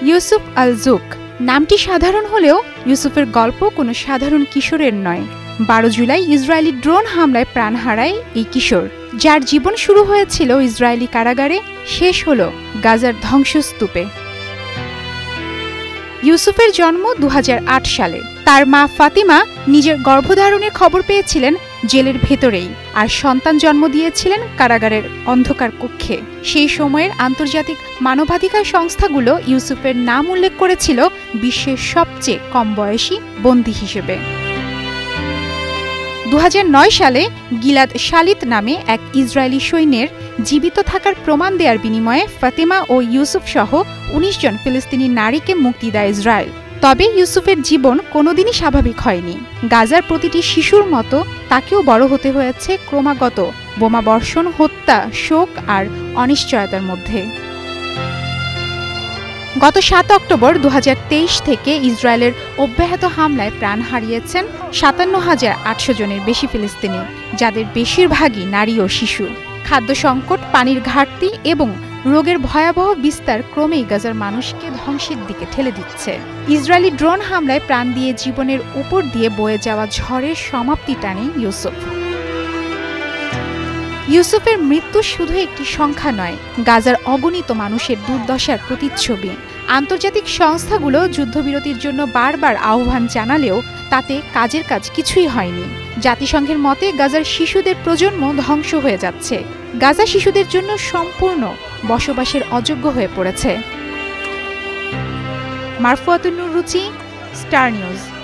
ইউসুফ আল-জুক নামটি সাধারণ হলেও ইউসুফের গল্প কোনো সাধারণ কিশোরের নয়। 12 জুলাই ইসরায়েলি ড্রোন হামলায় প্রাণ হারায় এই কিশোর, যার জীবন শুরু হয়েছিল ইসরায়েলি কারাগারে, শেষ হল গাজার ধ্বংসস্তূপে। ইউসুফের জন্ম 2008 সালে। তার মা ফাতিমা নিজের গর্ভধারণের খবর পেয়েছিলেন জেলের ভেতরেই, আর সন্তান জন্ম দিয়েছিলেন কারাগারের অন্ধকার কক্ষে। সেই সময়ের আন্তর্জাতিক মানবাধিকার সংস্থাগুলো ইউসুফের নাম উল্লেখ করেছিল বিশ্বের সবচেয়ে কম বয়সী বন্দী হিসেবে। 2009 সালে গিলাদ শালিত নামে এক ইসরায়েলি সৈন্যের জীবিত থাকার প্রমাণ দেওয়ার বিনিময়ে ফাতিমা ও ইউসুফ সহ 19 জন ফিলিস্তিনি নারীকে মুক্তি দেয় ইসরায়েল। তবে ইউসুফের জীবন কোনোদিনই স্বাভাবিক হয়নি। গাজার প্রতিটি শিশুর মতো তাকেও বড় হতে হয়েছে ক্রমাগত বোমাবর্ষণ, হত্যা, শোক আর অনিশ্চয়তার মধ্যে। গত 7 অক্টোবর 2023 থেকে ইসরায়েলের অব্যাহত হামলায় প্রাণ হারিয়েছেন 57,800 জনের বেশি ফিলিস্তিনি, যাদের বেশিরভাগই নারী ও শিশু। খাদ্য সংকট, পানির ঘাটতি এবং রোগের ভয়াবহ বিস্তার ক্রমেই গাজার মানুষকে ধ্বংসের দিকে ঠেলে দিচ্ছে। ইসরায়েলি ড্রোন হামলায় প্রাণ দিয়ে জীবনের উপর দিয়ে বয়ে যাওয়া ঝড়ের সমাপ্তি টানে ইউসুফ। ইউসুফের মৃত্যু শুধু একটি সংখ্যা নয়, গাজার অগণিত মানুষের দুর্দশার প্রতিচ্ছবি। আন্তর্জাতিক সংস্থাগুলো যুদ্ধবিরতির জন্য বারবার আহ্বান জানালেও তাতে কাজের কাজ কিছুই হয়নি। জাতিসংঘের মতে গাজার শিশুদের প্রজন্ম ধ্বংস হয়ে যাচ্ছে। গাজা শিশুদের জন্য সম্পূর্ণ বসবাসের অযোগ্য হয়ে পড়েছে। মারফুয়াতুন নুর রুচি, স্টার নিউজ।